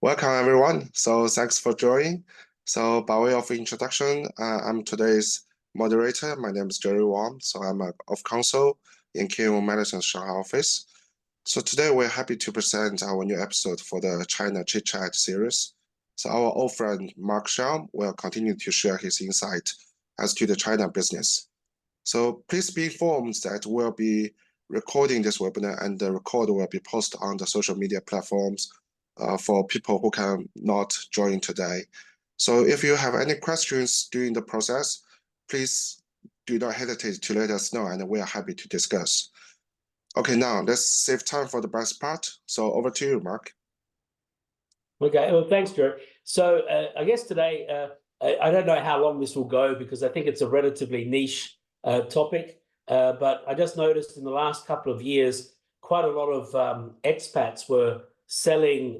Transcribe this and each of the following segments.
Welcome everyone. So thanks for joining. So by way of introduction, I'm today's moderator. My name is Jerry Wang. So I'm of counsel in Kew Medicine's Shanghai office. So today we're happy to present our new episode for the China Chit-Chat series. So our old friend Mark Xiao will continue to share his insight as to the China business. So please be informed that we'll be recording this webinar and the record will be posted on the social media platforms for people who cannot join today. So if you have any questions during the process, please do not hesitate to let us know and we are happy to discuss. Okay, now let's save time for the best part. So over to you, Mark. Okay, well, thanks, Jerry. So I guess today, I don't know how long this will go because I think it's a relatively niche topic, but I just noticed in the last couple of years, quite a lot of expats were selling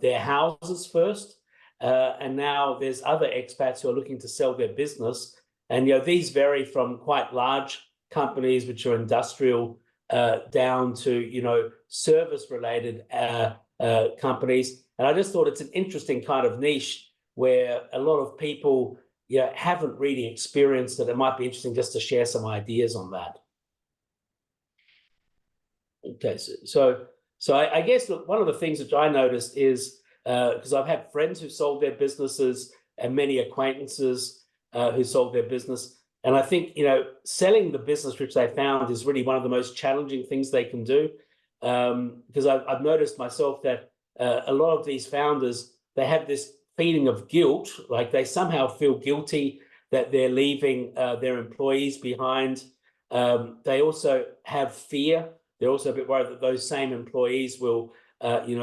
their houses first, and now there's other expats who are looking to sell their business. And these vary from quite large companies, which are industrial, down to service-related companies. And I just thought it's an interesting kind of niche where a lot of people haven't really experienced it. It might be interesting just to share some ideas on that. Okay, so I guess look, one of the things that I noticed is because I've had friends who sold their businesses and many acquaintances who sold their business. And I think, selling the business which they found is really one of the most challenging things they can do. Because I've noticed myself that a lot of these founders, they have this feeling of guilt, like they somehow feel guilty that they're leaving their employees behind. They also have fear. They're also a bit worried that those same employees will,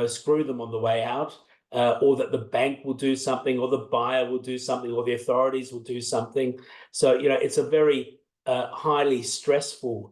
screw them on the way out, or that the bank will do something, or the buyer will do something, or the authorities will do something. So, it's a very highly stressful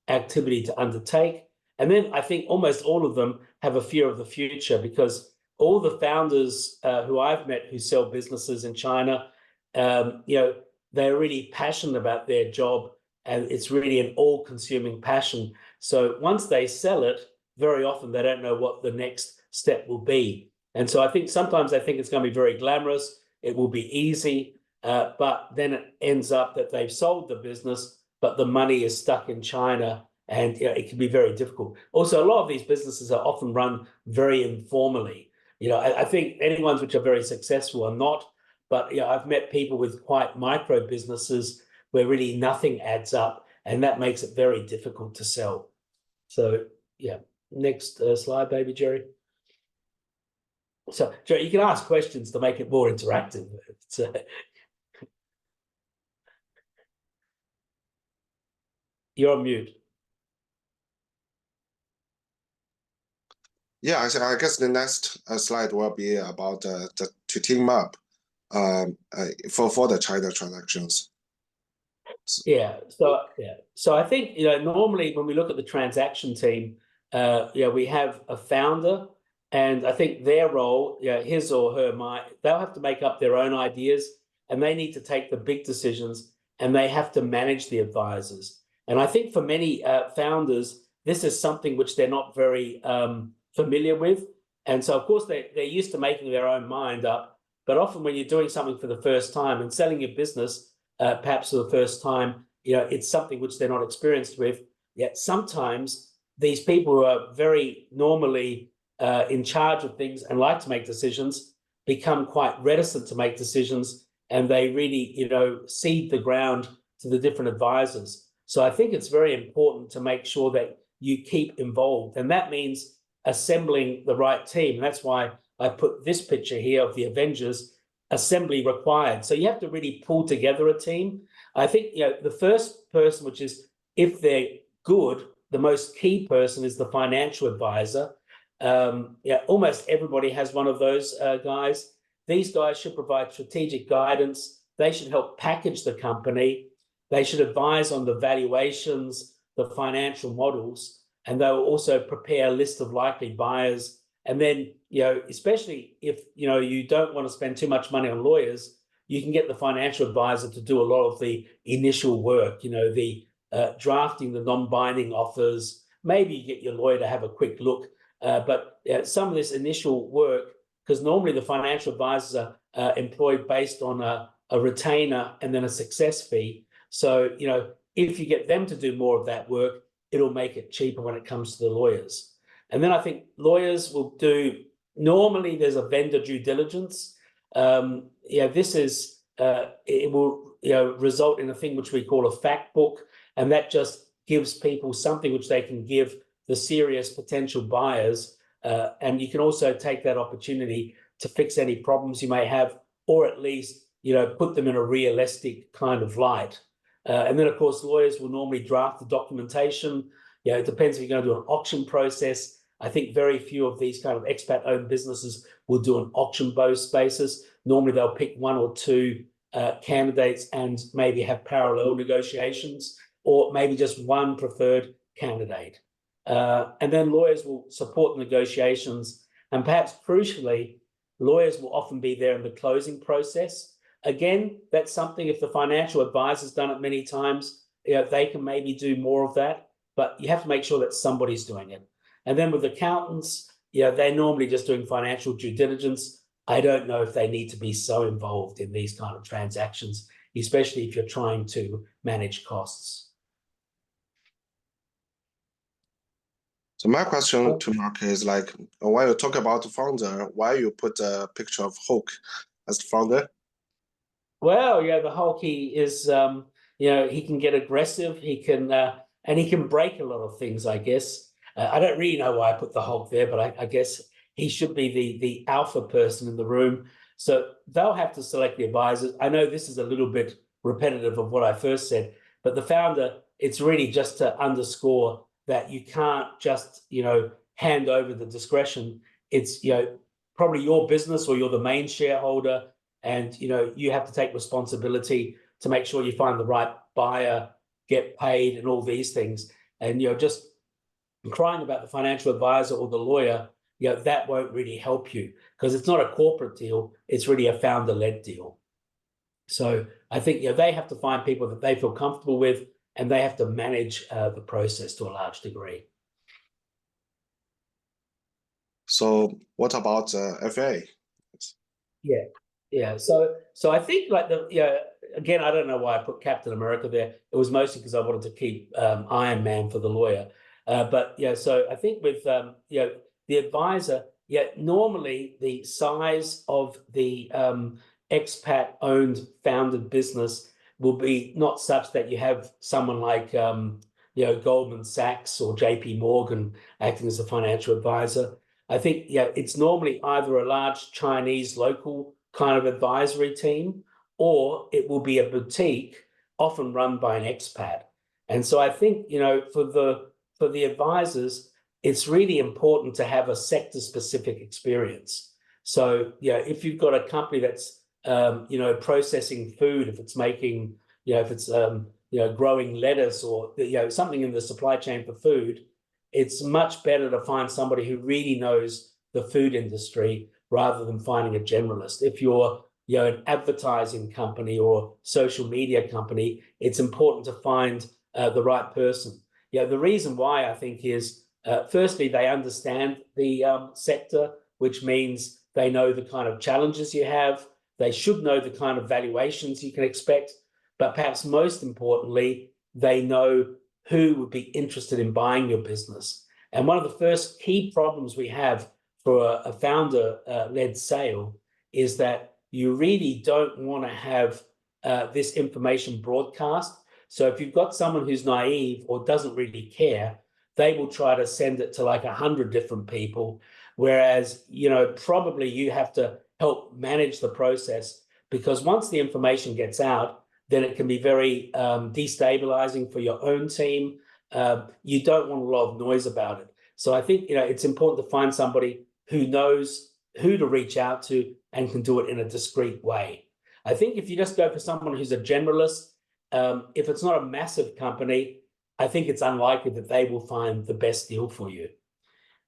activity to undertake. And then I think almost all of them have a fear of the future because all the founders who I've met who sell businesses in China, they're really passionate about their job and it's really an all-consuming passion. So once they sell it, very often they don't know what the next step will be. And so I think sometimes they think it's going to be very glamorous, it will be easy, but then it ends up that they've sold the business, but the money is stuck in China. And it can be very difficult. Also, a lot of these businesses are often run very informally. I think any ones which are very successful are not. But I've met people with quite micro businesses where really nothing adds up, and that makes it very difficult to sell. So next slide, baby Jerry. So Jerry, you can ask questions to make it more interactive. You're on mute. Yeah, I guess the next slide will be about to team up for the China transactions. So I think normally when we look at the transaction team, we have a founder, and I think their role, his or her, they'll have to make up their own ideas, and they need to take the big decisions, and they have to manage the advisors. And I think for many founders, this is something which they're not very familiar with. And so, of course, they're used to making their own mind up. But often when you're doing something for the first time and selling your business, perhaps for the first time, it's something which they're not experienced with. Yet sometimes these people who are very normally in charge of things and like to make decisions become quite reticent to make decisions. And they really, cede the ground to the different advisors. So I think it's very important to make sure that you keep involved. And that means assembling the right team. And that's why I put this picture here of the Avengers, assembly required. So you have to really pull together a team. I think, the first person, which is, if they're good, the most key person is the financial advisor. Almost everybody has one of those guys. These guys should provide strategic guidance. They should help package the company. They should advise on the valuations, the financial models, and they will also prepare a list of likely buyers. And then, especially if, you don't want to spend too much money on lawyers, you can get the financial advisor to do a lot of the initial work, the drafting the non-binding offers. Maybe you get your lawyer to have a quick look. But some of this initial work because normally the financial advisors are employed based on a retainer and then a success fee. So, if you get them to do more of that work, it'll make it cheaper when it comes to the lawyers. And then I think lawyers will do, normally there's a vendor due diligence. This is, it will result in a thing which we call a fact book, and that just gives people something which they can give the serious potential buyers. And you can also take that opportunity to fix any problems you may have, or at least, put them in a realistic kind of light. And then, of course, lawyers will normally draft the documentation. It depends if you're going to do an auction process. I think very few of these kind of expat-owned businesses will do an auction-based basis. Normally, they'll pick one or two candidates and maybe have parallel negotiations, or maybe just one preferred candidate. And then lawyers will support negotiations. And perhaps crucially, lawyers will often be there in the closing process. Again, that's something, if the financial advisor's done it many times, they can maybe do more of that, but you have to make sure that somebody's doing it. And then with accountants, they're normally just doing financial due diligence. I don't know if they need to be so involved in these kind of transactions, especially if you're trying to manage costs. So my question to Mark is like, when you talk about the founder, why you put a picture of Hulk as the founder? Well, the Hulk, he is, he can get aggressive. He can, and he can break a lot of things, I guess. I don't really know why I put the Hulk there, but I guess he should be the alpha person in the room. So they'll have to select the advisors. I know this is a little bit repetitive of what I first said, but the founder, it's really just to underscore that you can't just, hand over the discretion. It's, probably your business, or you're the main shareholder, and, you have to take responsibility to make sure you find the right buyer, get paid, and all these things. And, just crying about the financial advisor or the lawyer, that won't really help you, because it's not a corporate deal. It's really a founder-led deal. So I think, they have to find people that they feel comfortable with, and they have to manage the process to a large degree. So what about FA? Yeah. So I think like again, I don't know why I put Captain America there. It was mostly because I wanted to keep Iron Man for the lawyer. But so I think with the advisor, normally the size of the expat-owned founded business will be not such that you have someone like Goldman Sachs or JP Morgan acting as a financial advisor. I think it's normally either a large Chinese local kind of advisory team, or it will be a boutique, often run by an expat. And so I think for the advisors, it's really important to have a sector-specific experience. So if you've got a company that's processing food, if it's making if it's growing lettuce, or something in the supply chain for food, it's much better to find somebody who really knows the food industry rather than finding a generalist. If you're an advertising company or social media company, it's important to find the right person. The reason why, I think, is firstly, they understand the sector, which means they know the kind of challenges you have. They should know the kind of valuations you can expect, but perhaps most importantly, they know who would be interested in buying your business. And one of the first key problems we have for a founder-led sale is that you really don't want to have this information broadcast. So if you've got someone who's naive or doesn't really care, they will try to send it to like 100 different people, whereas probably you have to help manage the process, because once the information gets out, then it can be very destabilizing for your own team. You don't want a lot of noise about it. So I think it's important to find somebody who knows who to reach out to and can do it in a discreet way. I think if you just go for someone who's a generalist, if it's not a massive company, I think it's unlikely that they will find the best deal for you.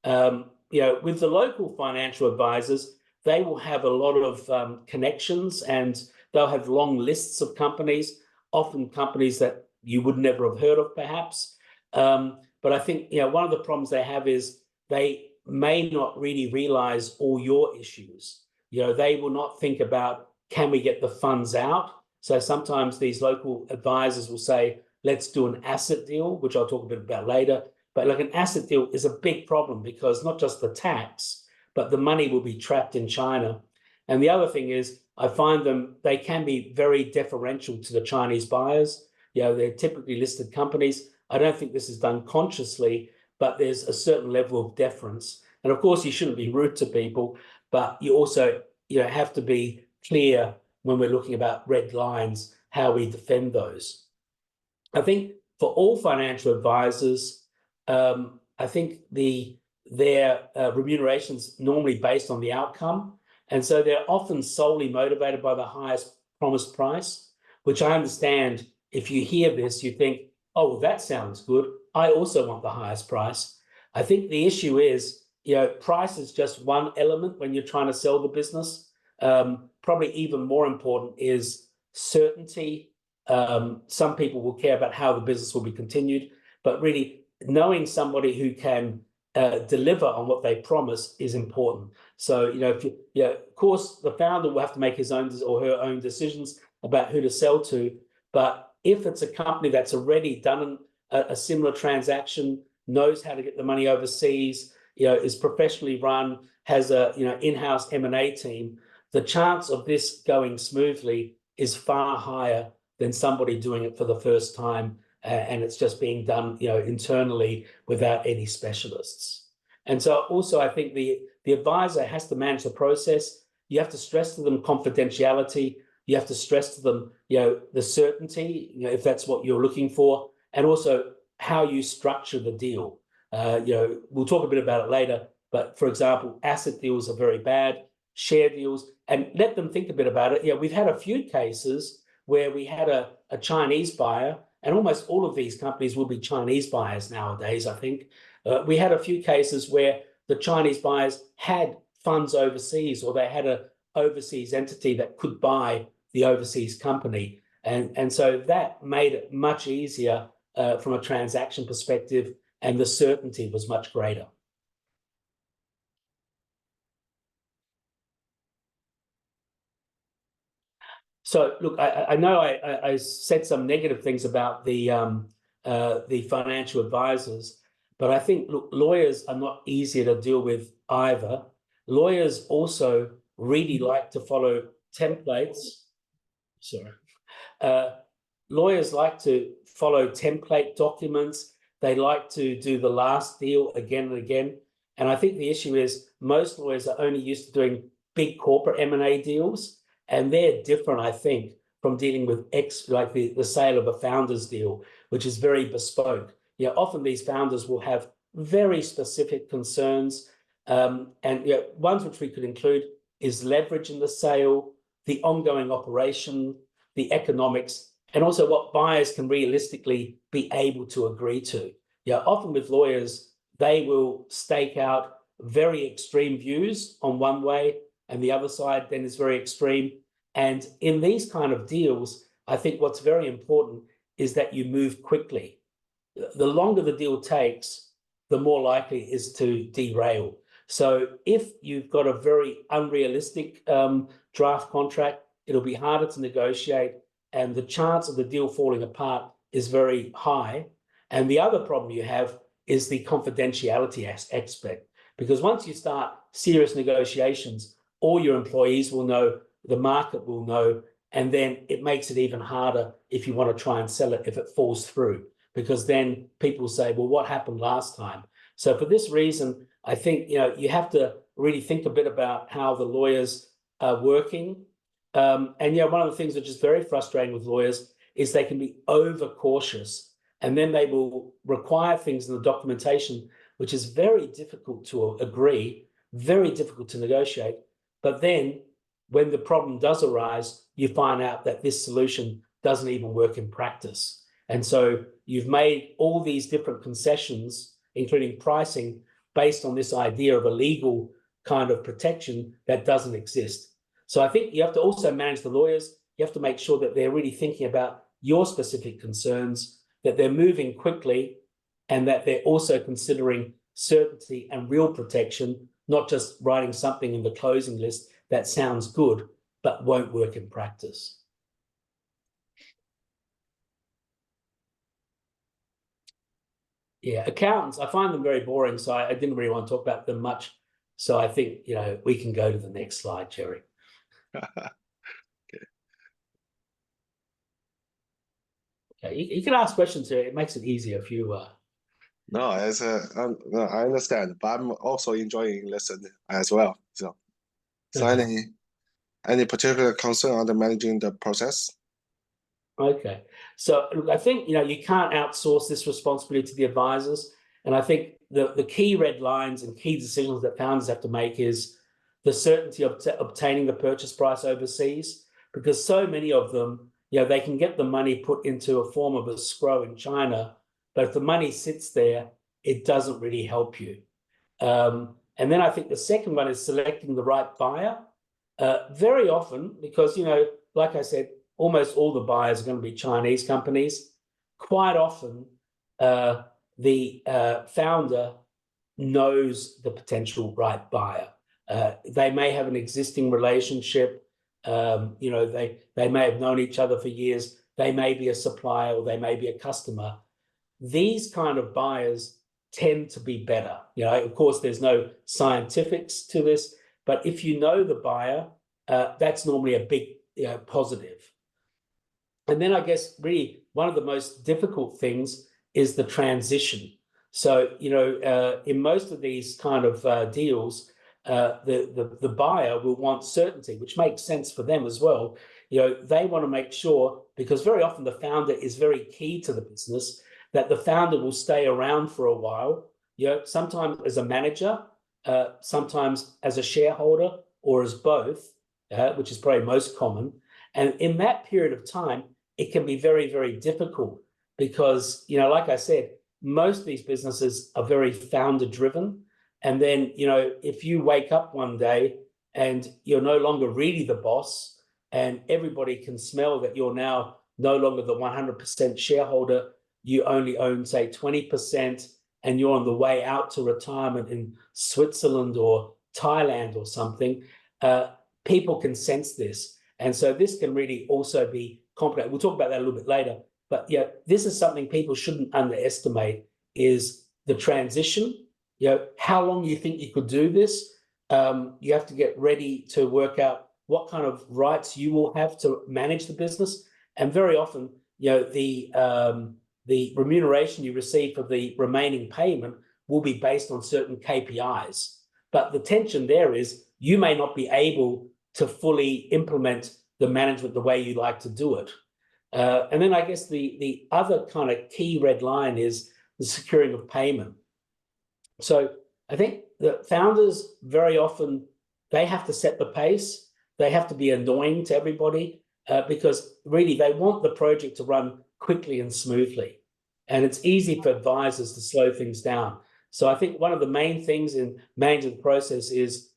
With the local financial advisors, they will have a lot of connections, and they'll have long lists of companies, often companies that you would never have heard of, perhaps. But I think one of the problems they have is they may not really realize all your issues. They will not think about, can we get the funds out? So sometimes these local advisors will say, let's do an asset deal, which I'll talk a bit about later. But like an asset deal is a big problem because not just the tax, but the money will be trapped in China. And the other thing is, I find they can be very deferential to the Chinese buyers. They're typically listed companies. I don't think this is done consciously, but there's a certain level of deference. And of course, you shouldn't be rude to people, but you also have to be clear when we're looking about red lines, how we defend those. I think for all financial advisors, I think their remuneration's normally based on the outcome. And so they're often solely motivated by the highest promised price, which I understand. If you hear this, you think, oh, well, that sounds good. I also want the highest price. I think the issue is, price is just one element when you're trying to sell the business. Probably even more important is certainty. Some people will care about how the business will be continued, but really knowing somebody who can deliver on what they promise is important. So, of course, the founder will have to make his own or her own decisions about who to sell to. But if it's a company that's already done a similar transaction, knows how to get the money overseas, is professionally run, has a in-house M&A team, the chance of this going smoothly is far higher than somebody doing it for the first time and it's just being done internally without any specialists. And so also I think the advisor has to manage the process. You have to stress to them confidentiality. You have to stress to them the certainty, if that's what you're looking for, and also how you structure the deal. We'll talk a bit about it later, but for example, asset deals are very bad, share deals, and let them think a bit about it. We've had a few cases where we had a Chinese buyer, and almost all of these companies will be Chinese buyers nowadays, I think. We had a few cases where the Chinese buyers had funds overseas, or they had an overseas entity that could buy the overseas company. And so that made it much easier from a transaction perspective, and the certainty was much greater. So look, I know I said some negative things about the financial advisors, but I think, look, lawyers are not easier to deal with either. Lawyers also really like to follow templates. Sorry. Lawyers like to follow template documents. They like to do the last deal again and again. And I think the issue is most lawyers are only used to doing big corporate M&A deals. And they're different, I think, from dealing with like the sale of a founder's deal, which is very bespoke. Often these founders will have very specific concerns. And ones which we could include is leverage in the sale, the ongoing operation, the economics, and also what buyers can realistically be able to agree to. Often with lawyers, they will stake out very extreme views on one way, and the other side then is very extreme. And in these kind of deals, I think what's very important is that you move quickly. The longer the deal takes, the more likely it is to derail. So if you've got a very unrealistic draft contract, it'll be harder to negotiate, and the chance of the deal falling apart is very high. And the other problem you have is the confidentiality aspect, because once you start serious negotiations, all your employees will know, the market will know, and then it makes it even harder if you want to try and sell it if it falls through, because then people say, well, what happened last time? So for this reason, I think you have to really think a bit about how the lawyers are working. And one of the things which is very frustrating with lawyers is they can be overcautious, and then they will require things in the documentation which is very difficult to agree, very difficult to negotiate. But then when the problem does arise, you find out that this solution doesn't even work in practice. And so you've made all these different concessions, including pricing, based on this idea of a legal kind of protection that doesn't exist. So I think you have to also manage the lawyers. You have to make sure that they're really thinking about your specific concerns, that they're moving quickly, and that they're also considering certainty and real protection, not just writing something in the closing list that sounds good, but won't work in practice. Yeah, accountants, I find them very boring, so I didn't really want to talk about them much. So I think, we can go to the next slide, Jerry. Okay, you can ask questions here. It makes it easier if you... No, no, I understand, but I'm also enjoying listening as well. So any particular concern on the managing the process? Okay. So look, I think, you can't outsource this responsibility to the advisors. And I think the key red lines and key decisions that founders have to make is the certainty of obtaining the purchase price overseas, because so many of them, they can get the money put into a form of escrow in China, but if the money sits there, it doesn't really help you. And then I think the second one is selecting the right buyer. Very often, because, like I said, almost all the buyers are going to be Chinese companies. Quite often, the founder knows the potential right buyer. They may have an existing relationship. They may have known each other for years. They may be a supplier or they may be a customer. These kind of buyers tend to be better. Of course, there's no scientifics to this, but if you know the buyer, that's normally a big positive. And then I guess really one of the most difficult things is the transition. So, in most of these kind of deals, the buyer will want certainty, which makes sense for them as well. They want to make sure, because very often the founder is very key to the business, that the founder will stay around for a while, sometimes as a manager, sometimes as a shareholder, or as both, which is probably most common. And in that period of time, it can be very, very difficult because, like I said, most of these businesses are very founder driven. And then, if you wake up one day and you're no longer really the boss and everybody can smell that you're now no longer the 100% shareholder, you only own, say, 20%, and you're on the way out to retirement in Switzerland or Thailand or something, people can sense this. And so this can really also be complicated. We'll talk about that a little bit later. But this is something people shouldn't underestimate, is the transition. How long you think you could do this. You have to get ready to work out what kind of rights you will have to manage the business. And very often, the remuneration you receive for the remaining payment will be based on certain KPIs. But the tension there is you may not be able to fully implement the management the way you like to do it. And then I guess the other kind of key red line is the securing of payment. So I think the founders very often, they have to set the pace. They have to be annoying to everybody because really they want the project to run quickly and smoothly. And it's easy for advisors to slow things down. So I think one of the main things in managing the process is,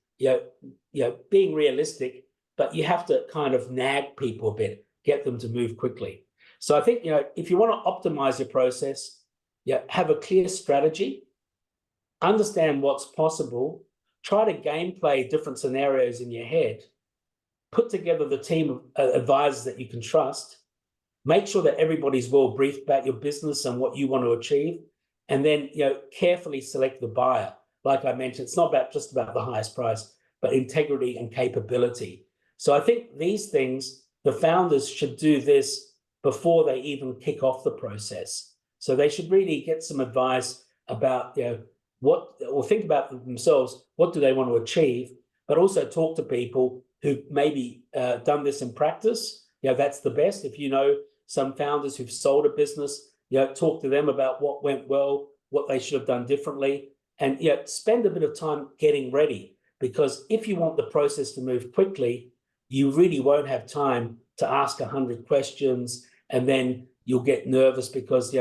being realistic, but you have to kind of nag people a bit, get them to move quickly. So I think, if you want to optimize your process, have a clear strategy, understand what's possible, try to gameplay different scenarios in your head, put together the team of advisors that you can trust, make sure that everybody's well briefed about your business and what you want to achieve, and then, carefully select the buyer. Like I mentioned, it's not just about the highest price, but integrity and capability. So I think these things, the founders should do this before they even kick off the process. So they should really get some advice about, or think about themselves, what do they want to achieve, but also talk to people who maybe done this in practice. That's the best. If you know some founders who've sold a business, talk to them about what went well, what they should have done differently, and spend a bit of time getting ready. Because if you want the process to move quickly, you really won't have time to ask 100 questions, and then you'll get nervous because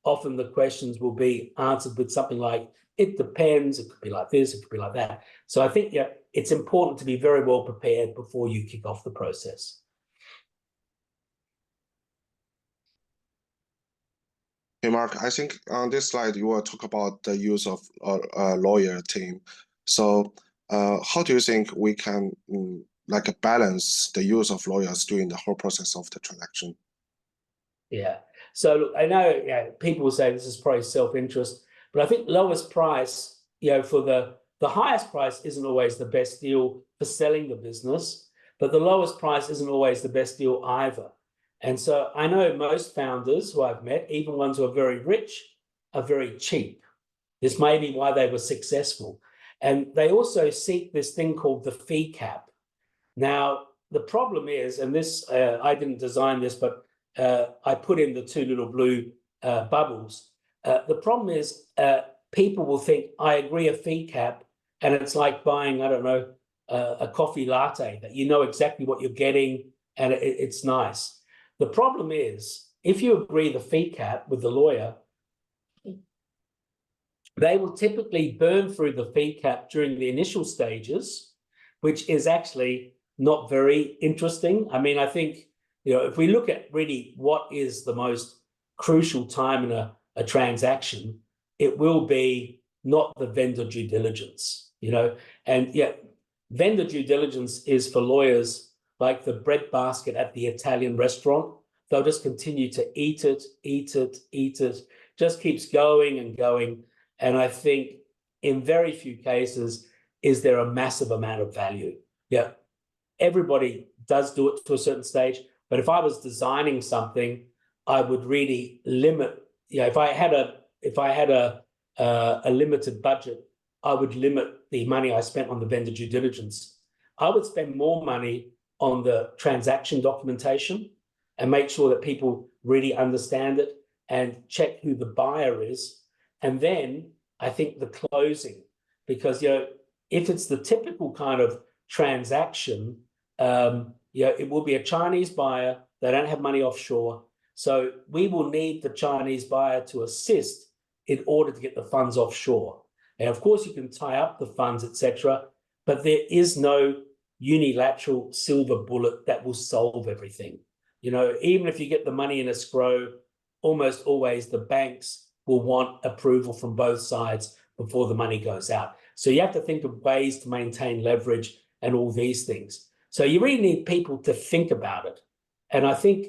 often the questions will be answered with something like, it depends, it could be like this, it could be like that. So I think it's important to be very well prepared before you kick off the process. Hey Mark, I think on this slide you will talk about the use of a lawyer team. So, how do you think we can like balance the use of lawyers during the whole process of the transaction? Yeah. So look, I know, yeah, people will say this is probably self-interest, but I think lowest price, for the highest price isn't always the best deal for selling the business, but the lowest price isn't always the best deal either. And so I know most founders who I've met, even ones who are very rich, are very cheap. This may be why they were successful. And they also seek this thing called the fee cap. Now, the problem is, and this, I didn't design this, but I put in the two little blue bubbles. The problem is people will think, I agree a fee cap, and it's like buying, I don't know, a coffee latte, that you know exactly what you're getting, and it's nice. The problem is, if you agree the fee cap with the lawyer, they will typically burn through the fee cap during the initial stages, which is actually not very interesting. I mean, I think, if we look at really what is the most crucial time in a transaction, it will be not the vendor due diligence, and yeah, vendor due diligence is for lawyers like the bread basket at the Italian restaurant. They'll just continue to eat it, eat it, eat it, just keeps going and going. And I think in very few cases is there a massive amount of value. Yeah, everybody does do it to a certain stage, but if I was designing something, I would really limit. If I had a limited budget, I would limit the money I spent on the vendor due diligence. I would spend more money on the transaction documentation and make sure that people really understand it and check who the buyer is. And then I think the closing, because if it's the typical kind of transaction, it will be a Chinese buyer. They don't have money offshore, so we will need the Chinese buyer to assist in order to get the funds offshore. And of course, you can tie up the funds, etc., but there is no unilateral silver bullet that will solve everything. Even if you get the money in escrow, almost always the banks will want approval from both sides before the money goes out. So you have to think of ways to maintain leverage and all these things. So you really need people to think about it. And I think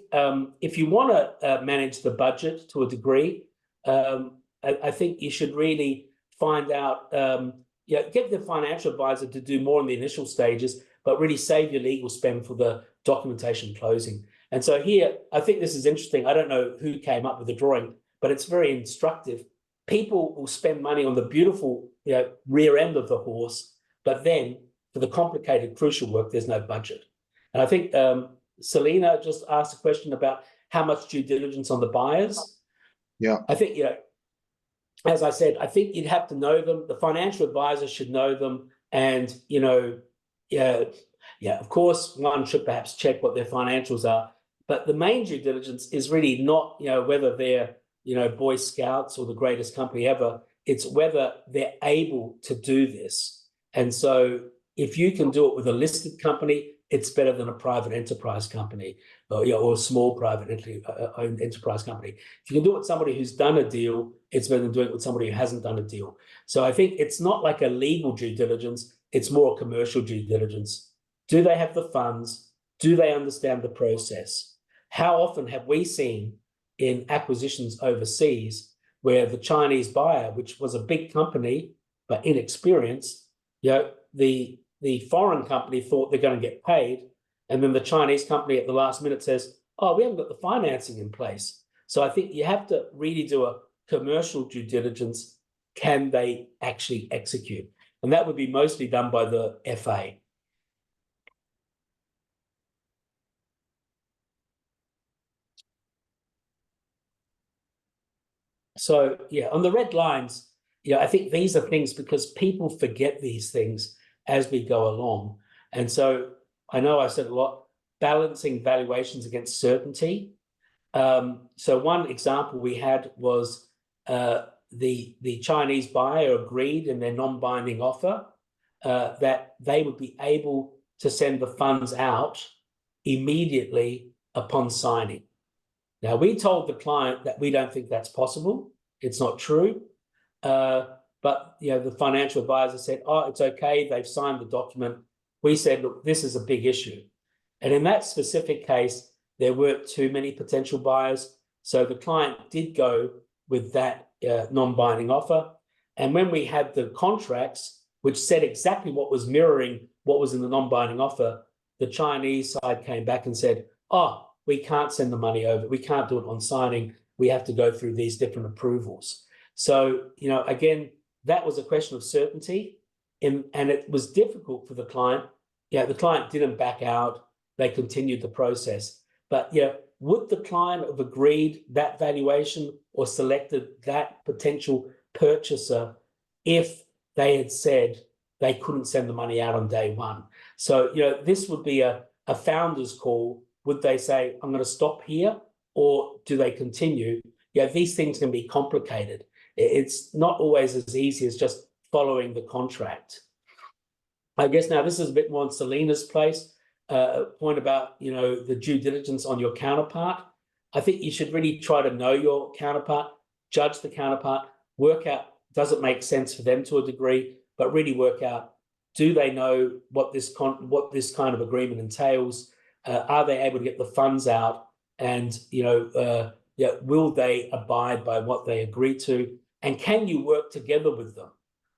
if you want to manage the budget to a degree, I think you should really find out, get the financial advisor to do more in the initial stages, but really save your legal spend for the documentation closing. And so here, I think this is interesting. I don't know who came up with the drawing, but it's very instructive. People will spend money on the beautiful rear end of the horse, but then for the complicated, crucial work, there's no budget. And I think Selena just asked a question about how much due diligence on the buyers. Yeah. I think, as I said, I think you'd have to know them. The financial advisor should know them. And, of course, one should perhaps check what their financials are. But the main due diligence is really not, whether they're, Boy Scouts or the greatest company ever. It's whether they're able to do this. And so if you can do it with a listed company, it's better than a private enterprise company or a small private owned enterprise company. If you can do it with somebody who's done a deal, it's better than doing it with somebody who hasn't done a deal. So I think it's not like a legal due diligence. It's more a commercial due diligence. Do they have the funds? Do they understand the process? How often have we seen in acquisitions overseas where the Chinese buyer, which was a big company but inexperienced, the foreign company thought they're going to get paid, and then the Chinese company at the last minute says, oh, we haven't got the financing in place. So I think you have to really do a commercial due diligence. Can they actually execute? And that would be mostly done by the FA. So yeah, on the red lines, I think these are things because people forget these things as we go along. And so I know I said a lot, balancing valuations against certainty. So one example we had was the Chinese buyer agreed in their non-binding offer that they would be able to send the funds out immediately upon signing. Now, we told the client that we don't think that's possible. It's not true. But the financial advisor said, oh, it's okay. They've signed the document. We said, look, this is a big issue. And in that specific case, there weren't too many potential buyers. So the client did go with that non-binding offer. And when we had the contracts, which said exactly what was mirroring what was in the non-binding offer, the Chinese side came back and said, oh, we can't send the money over. We can't do it on signing. We have to go through these different approvals. So, again, that was a question of certainty. And it was difficult for the client. The client didn't back out. They continued the process. But would the client have agreed that valuation or selected that potential purchaser if they had said they couldn't send the money out on day one? So, this would be a founder's call. Would they say, I'm going to stop here, or do they continue? These things can be complicated. It's not always as easy as just following the contract. I guess now this is a bit more on Selena's place, point about, the due diligence on your counterpart. I think you should really try to know your counterpart, judge the counterpart, work out, does it make sense for them to a degree, but really work out, do they know what this kind of agreement entails? Are they able to get the funds out? And, will they abide by what they agree to? And can you work together with them?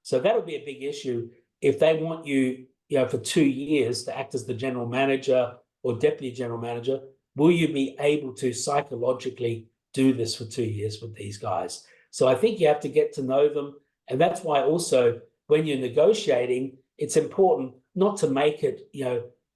So that'll be a big issue. If they want you, for 2 years to act as the general manager or deputy general manager, will you be able to psychologically do this for 2 years with these guys? So I think you have to get to know them. And that's why also when you're negotiating, it's important not to make it,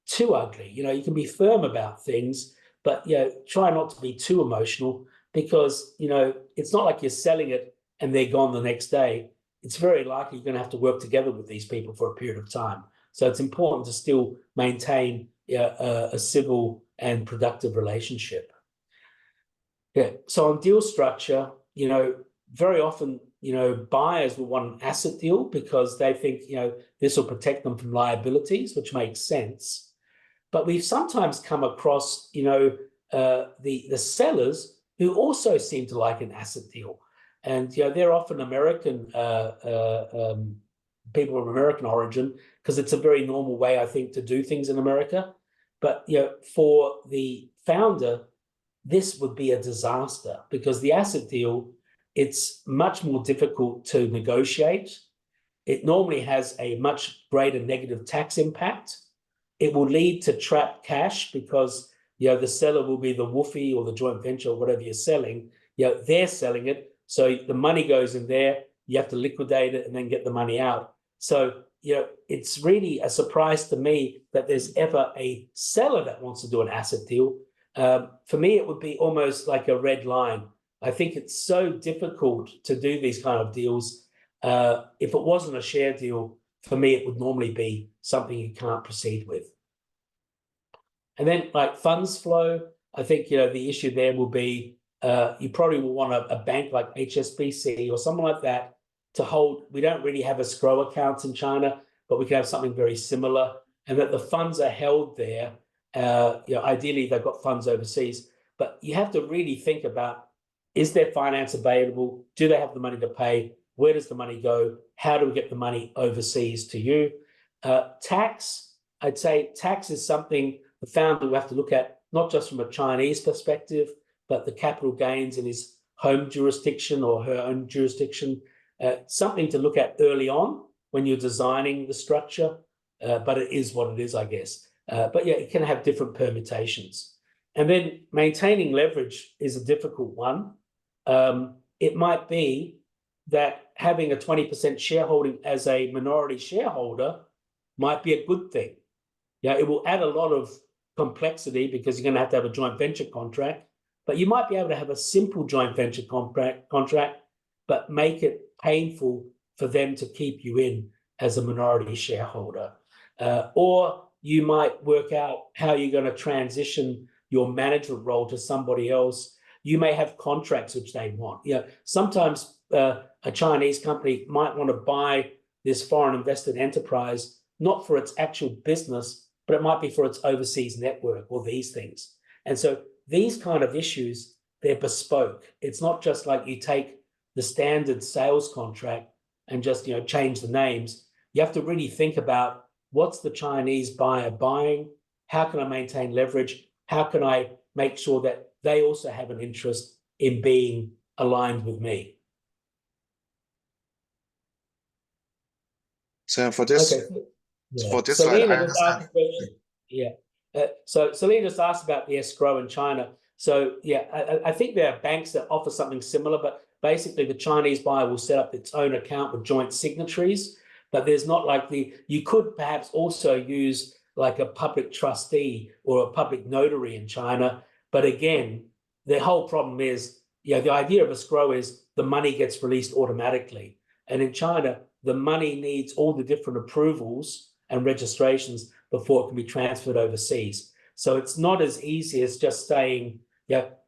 too ugly. You can be firm about things, but, try not to be too emotional, because, it's not like you're selling it and they're gone the next day. It's very likely you're going to have to work together with these people for a period of time. So it's important to still maintain a civil and productive relationship. So on deal structure, very often, buyers will want an asset deal because they think, this will protect them from liabilities, which makes sense. But we've sometimes come across, the sellers who also seem to like an asset deal. And, they're often American people of American origin, because it's a very normal way, I think, to do things in America. But, for the founder, this would be a disaster, because the asset deal, it's much more difficult to negotiate. It normally has a much greater negative tax impact. It will lead to trapped cash because, the seller will be the woofie or the joint venture or whatever you're selling. They're selling it. So the money goes in there. You have to liquidate it and then get the money out. So, it's really a surprise to me that there's ever a seller that wants to do an asset deal. For me, it would be almost like a red line. I think it's so difficult to do these kind of deals. If it wasn't a share deal, for me, it would normally be something you can't proceed with. And then like funds flow, I think, the issue there will be, you probably will want a bank like HSBC or someone like that to hold. We don't really have escrow accounts in China, but we can have something very similar, and that the funds are held there. Ideally, they've got funds overseas, but you have to really think about, is there finance available? Do they have the money to pay? Where does the money go? How do we get the money overseas to you? Tax, I'd say tax is something the founder will have to look at, not just from a Chinese perspective, but the capital gains in his home jurisdiction or her own jurisdiction. Something to look at early on when you're designing the structure, but it is what it is, I guess. But it can have different permutations. And then maintaining leverage is a difficult one. It might be that having a 20% shareholding as a minority shareholder might be a good thing. It will add a lot of complexity because you're going to have a joint venture contract, but you might be able to have a simple joint venture contract, but make it painful for them to keep you in as a minority shareholder. Or you might work out how you're going to transition your management role to somebody else. You may have contracts which they want. Sometimes a Chinese company might want to buy this foreign invested enterprise, not for its actual business, but it might be for its overseas network or these things. And so these kind of issues, they're bespoke. It's not just like you take the standard sales contract and just, change the names. You have to really think about what's the Chinese buyer buying? How can I maintain leverage? How can I make sure that they also have an interest in being aligned with me? So Okay. Yeah. for this slide, Selena I just asked understand. a question. Yeah. So Selena just asked about the escrow in China. So yeah, I think there are banks that offer something similar, but basically the Chinese buyer will set up its own account with joint signatories. But there's not like you could perhaps also use like a public trustee or a public notary in China. But again, the whole problem is, the idea of escrow is the money gets released automatically. And in China, the money needs all the different approvals and registrations before it can be transferred overseas. So it's not as easy as just saying,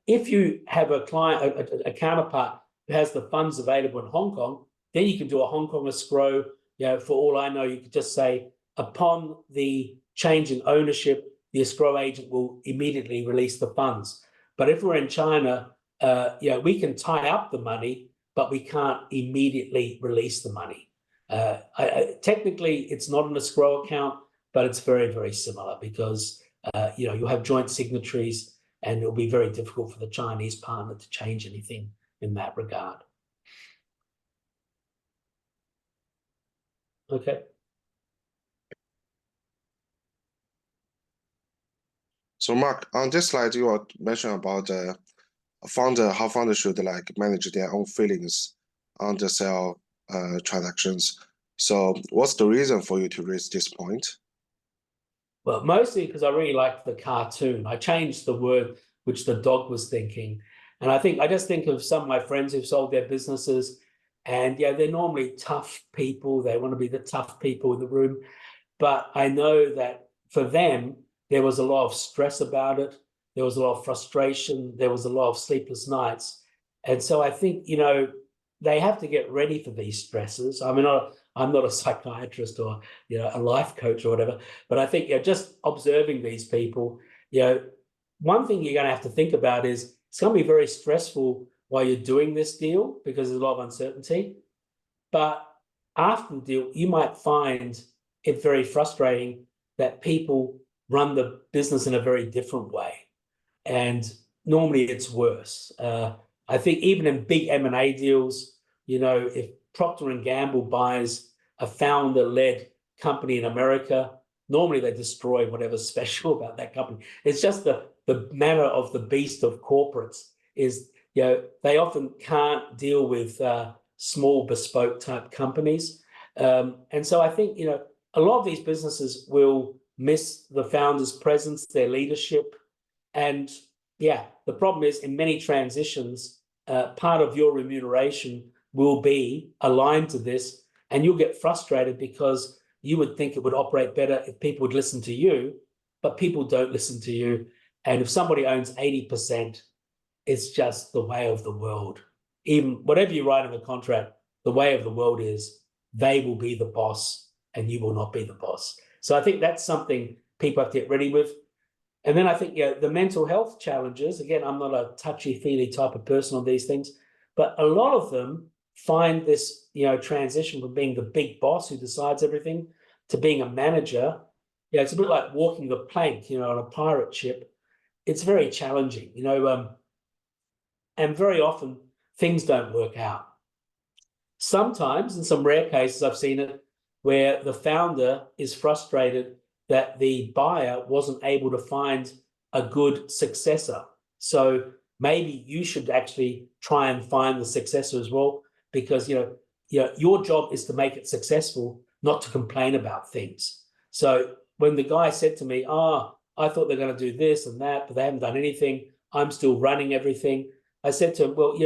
if you have a client, a counterpart who has the funds available in Hong Kong, then you can do a Hong Kong escrow. For all I know, you could just say, upon the change in ownership, the escrow agent will immediately release the funds. But if we're in China, we can tie up the money, but we can't immediately release the money. Technically, it's not an escrow account, but it's very, very similar because you'll have joint signatories, and it'll be very difficult for the Chinese partner to change anything in that regard. Okay. So Mark, on this slide, you are mentioning about how founders should like manage their own feelings on the sale transactions. So what's the reason for you to raise this point? Well, mostly because I really liked the cartoon. I changed the word which the dog was thinking. And I just think of some of my friends who've sold their businesses, and they're normally tough people. They want to be the tough people in the room. But I know that for them, there was a lot of stress about it. There was a lot of frustration. There was a lot of sleepless nights. And so I think, they have to get ready for these stresses. I mean, I'm not a psychiatrist or, a life coach or whatever, but I think, just observing these people, one thing you're going to have to think about is it's going to be very stressful while you're doing this deal because there's a lot of uncertainty. But after the deal, you might find it very frustrating that people run the business in a very different way. And normally it's worse. I think even in big M&A deals, if Procter & Gamble buys a founder-led company in America, normally they destroy whatever's special about that company. It's just the manner of the beast of corporates is, they often can't deal with small bespoke type companies. And so I think, a lot of these businesses will miss the founder's presence, their leadership. And the problem is in many transitions, part of your remuneration will be aligned to this, and you'll get frustrated because you would think it would operate better if people would listen to you, but people don't listen to you. And if somebody owns 80%, it's just the way of the world. Even whatever you write in the contract, the way of the world is they will be the boss and you will not be the boss. So I think that's something people have to get ready with. And then I think, the mental health challenges, again, I'm not a touchy-feely type of person on these things, but a lot of them find this, transition from being the big boss who decides everything to being a manager. It's a bit like walking the plank, on a pirate ship. It's very challenging, and very often things don't work out. Sometimes, in some rare cases, I've seen it where the founder is frustrated that the buyer wasn't able to find a good successor. So maybe you should actually try and find the successor as well, because your job is to make it successful, not to complain about things. So when the guy said to me, I thought they're going to do this and that, but they haven't done anything, I'm still running everything. I said to him, well,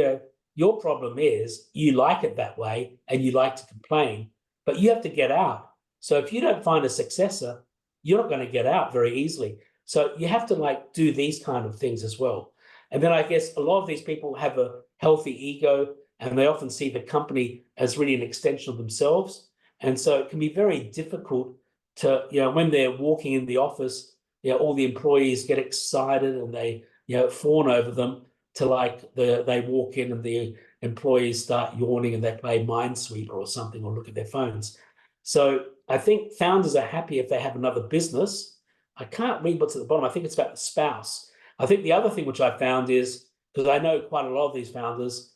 your problem is you like it that way and you like to complain, but you have to get out. So if you don't find a successor, you're not going to get out very easily. So you have to do these kind of things as well. And then I guess a lot of these people have a healthy ego, and they often see the company as really an extension of themselves. And so it can be very difficult to, when they're walking in the office, all the employees get excited and they, fawn over them. to like they walk in and the employees start yawning and they play Minesweeper or something or look at their phones. So I think founders are happy if they have another business. I can't read what's at the bottom. I think it's about the spouse. I think the other thing which I found is, because I know quite a lot of these founders,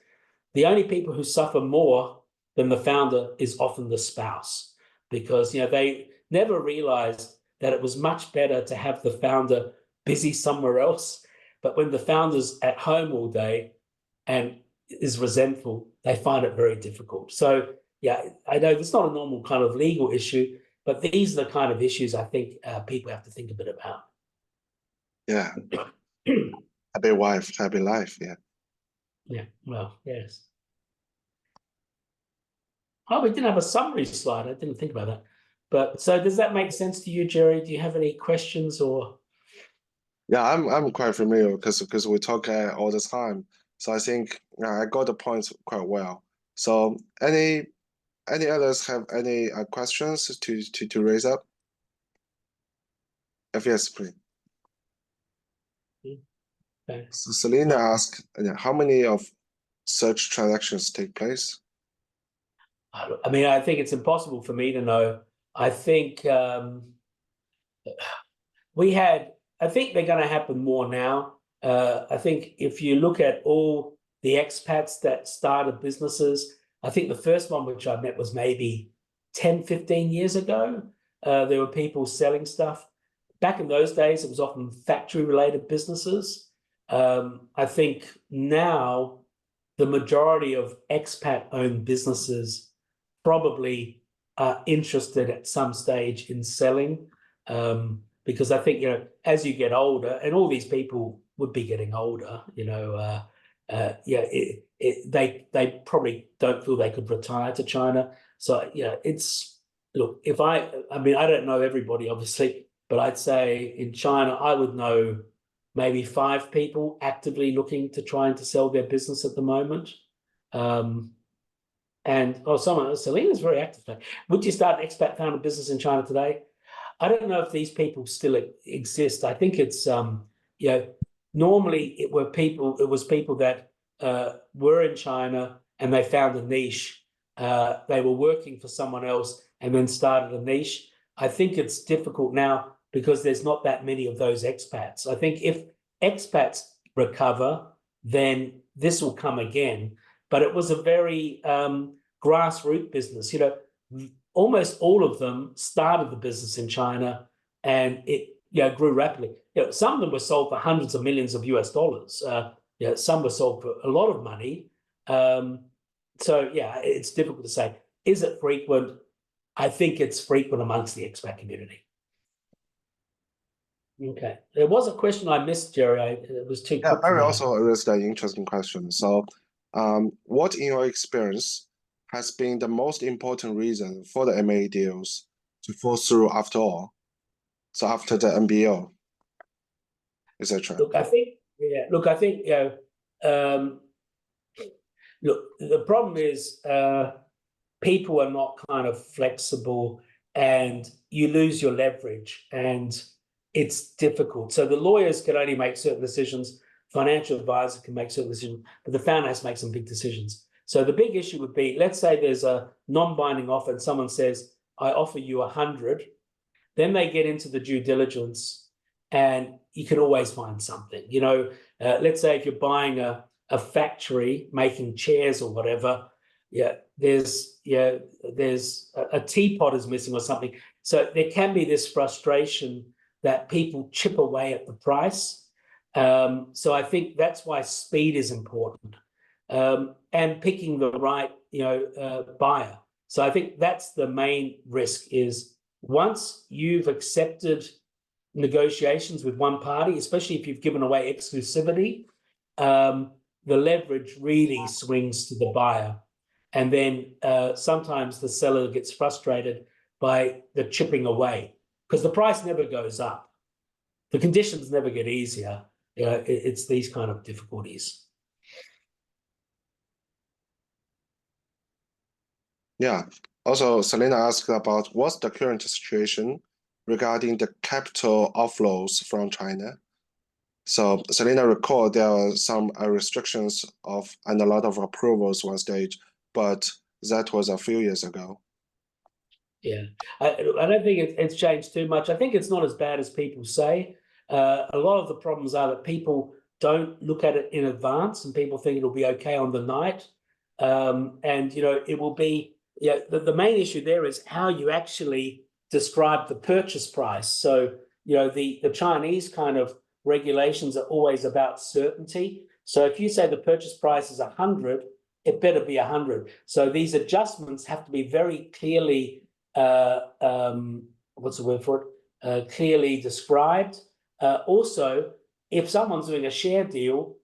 the only people who suffer more than the founder is often the spouse, because they never realized that it was much better to have the founder busy somewhere else. But when the founder's at home all day and is resentful, they find it very difficult. So yeah, I know it's not a normal kind of legal issue, but these are the kind of issues I think people have to think a bit about. Yeah. Happy wife, happy life. Yeah. Yeah, well, yes. Oh, we didn't have a summary slide. I didn't think about that. But so does that make sense to you, Jerry? Do you have any questions or? Yeah, I'm quite familiar because we talk all the time. So I think I got the points quite well. So any others have any questions to raise up? If yes, please. Okay. So Selena No. asked, how many of such transactions take place? I mean, I think it's impossible for me to know. I think I think they're going to happen more now. I think if you look at all the expats that started businesses, I think the first one which I met was maybe 10, 15 years ago. There were people selling stuff. Back in those days, it was often factory-related businesses. I think now the majority of expat-owned businesses probably are interested at some stage in selling. Because I think, as you get older, and all these people would be getting older, they probably don't feel they could retire to China. So, look, I mean, I don't know everybody, obviously, but I'd say in China, I would know maybe 5 people actively looking to trying to sell their business at the moment. Selena's very active. Would you start an expat founded business in China today? I don't know if these people still exist. I think it's normally it was people that were in China and they found a niche. They were working for someone else and then started a niche. I think it's difficult now because there's not that many of those expats. I think if expats recover, then this will come again. But it was a very grassroots business. Almost all of them started the business in China, and it grew rapidly. Some of them were sold for hundreds of millions of US dollars. Some were sold for a lot of money. So yeah, it's difficult to say. Is it frequent? I think it's frequent amongst the expat community. Okay, there was a question I missed, Jerry. It was too quick for Barry me. also raised an interesting question. So, what in your experience has been the most important reason for the M&A deals to fall through after all? So after the MBO, etc. Look, I think look, the problem is people are not kind of flexible and you lose your leverage and it's difficult. So the lawyers can only make certain decisions, financial advisor can make certain decisions, but the founder has to make some big decisions. So the big issue would be, let's say there's a non-binding offer and someone says, I offer you 100, then they get into the due diligence and you can always find something. Let's say if you're buying a factory making chairs or whatever, there's a teapot is missing or something. So there can be this frustration that people chip away at the price. So I think that's why speed is important, and picking the right buyer. So I think that's the main risk is once you've accepted negotiations with one party, especially if you've given away exclusivity, the leverage really swings to the buyer. And then sometimes the seller gets frustrated by the chipping away because the price never goes up. The conditions never get easier. It's these kind of difficulties. Yeah. Also, Selena asked about what's the current situation regarding the capital outflows from China? So Selena recalled there are some restrictions and a lot of approvals one stage, but that was a few years ago. Yeah, I don't think it's changed too much. I think it's not as bad as people say. A lot of the problems are that people don't look at it in advance, and people think it'll be okay on the night. And it will be. Yeah, the main issue there is how you actually describe the purchase price. So the Chinese kind of regulations are always about certainty. So if you say the purchase price is 100, it better be 100. So these adjustments have to be very clearly what's the word for it? Clearly described. Also, if someone's doing a share deal,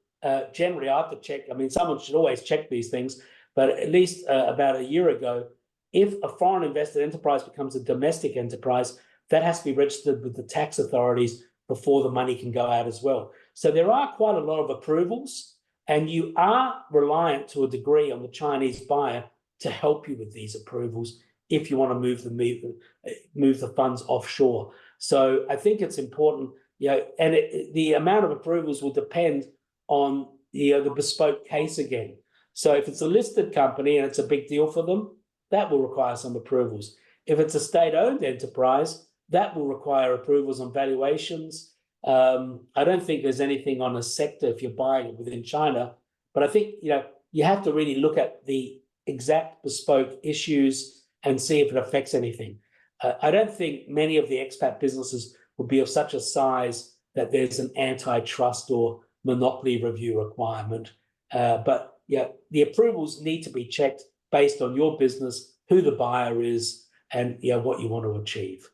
generally I have to check. I mean, someone should always check these things, but at least about a year ago, if a foreign invested enterprise becomes a domestic enterprise, that has to be registered with the tax authorities before the money can go out as well. So there are quite a lot of approvals, and you are reliant to a degree on the Chinese buyer to help you with these approvals if you want to move the funds offshore. So I think it's important, and the amount of approvals will depend on the bespoke case again. So if it's a listed company and it's a big deal for them, that will require some approvals. If it's a state-owned enterprise, that will require approvals on valuations. I don't think there's anything on a sector if you're buying it within China, but I think you have to really look at the exact bespoke issues and see if it affects anything. I don't think many of the expat businesses would be of such a size that there's an antitrust or monopoly review requirement. But the approvals need to be checked based on your business, who the buyer is, and what you want to achieve.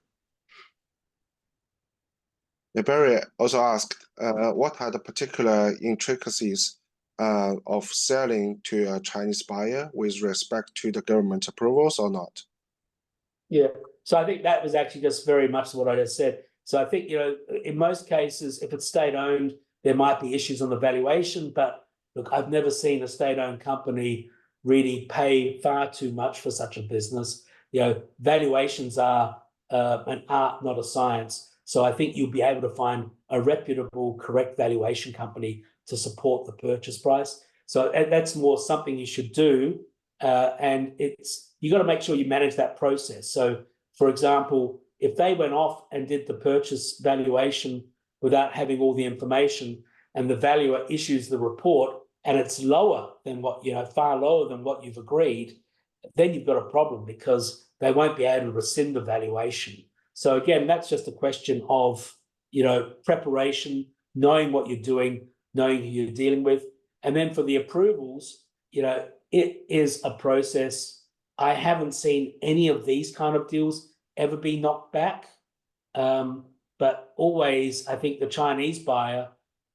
Barry also asked, what are the particular intricacies of selling to a Chinese buyer with respect to the government approvals or not? Yeah, so I think that was actually just very much what I just said. So I think, in most cases, if it's state-owned, there might be issues on the valuation, but look, I've never seen a state-owned company really pay far too much for such a business. Valuations are an art, not a science. So I think you'll be able to find a reputable, correct valuation company to support the purchase price. So that's more something you should do. And you got to make sure you manage that process. So, for example, if they went off and did the purchase valuation without having all the information, and the valuer issues the report and it's lower than far lower than what you've agreed, then you've got a problem because they won't be able to rescind the valuation. So again, that's just a question of preparation, knowing what you're doing, knowing who you're dealing with, and then for the approvals, it is a process. I haven't seen any of these kind of deals ever be knocked back. But always, I think the Chinese buyer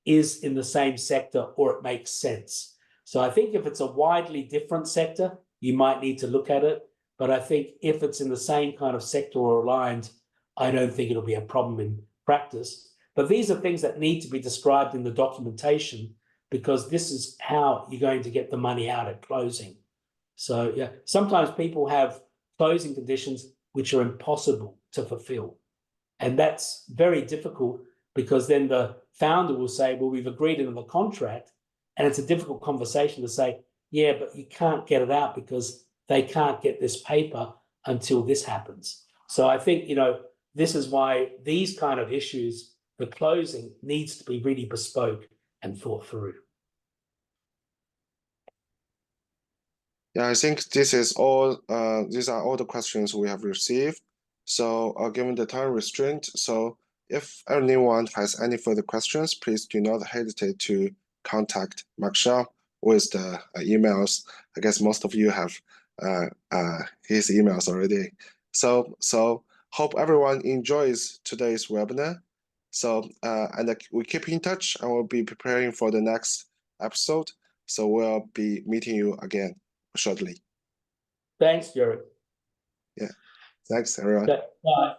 is in the same sector or it makes sense. So I think if it's a widely different sector, you might need to look at it. But I think if it's in the same kind of sector or aligned, I don't think it'll be a problem in practice. But these are things that need to be described in the documentation because this is how you're going to get the money out at closing. So sometimes people have closing conditions which are impossible to fulfill. And that's very difficult because then the founder will say, well, we've agreed in the contract. And it's a difficult conversation to say, yeah, but you can't get it out because they can't get this paper until this happens. So I think, this is why these kind of issues, the closing needs to be really bespoke and thought through. Yeah, I think this is all. These are all the questions we have received. So, given the time restraint, so if anyone has any further questions, please do not hesitate to contact Mark Shaw with the emails. I guess most of you have his emails already. So hope everyone enjoys today's webinar. So and we keep in touch, and we'll be preparing for the next episode. So we'll be meeting you again shortly. Thanks, Jerry. Yeah. Thanks, everyone. Okay, bye.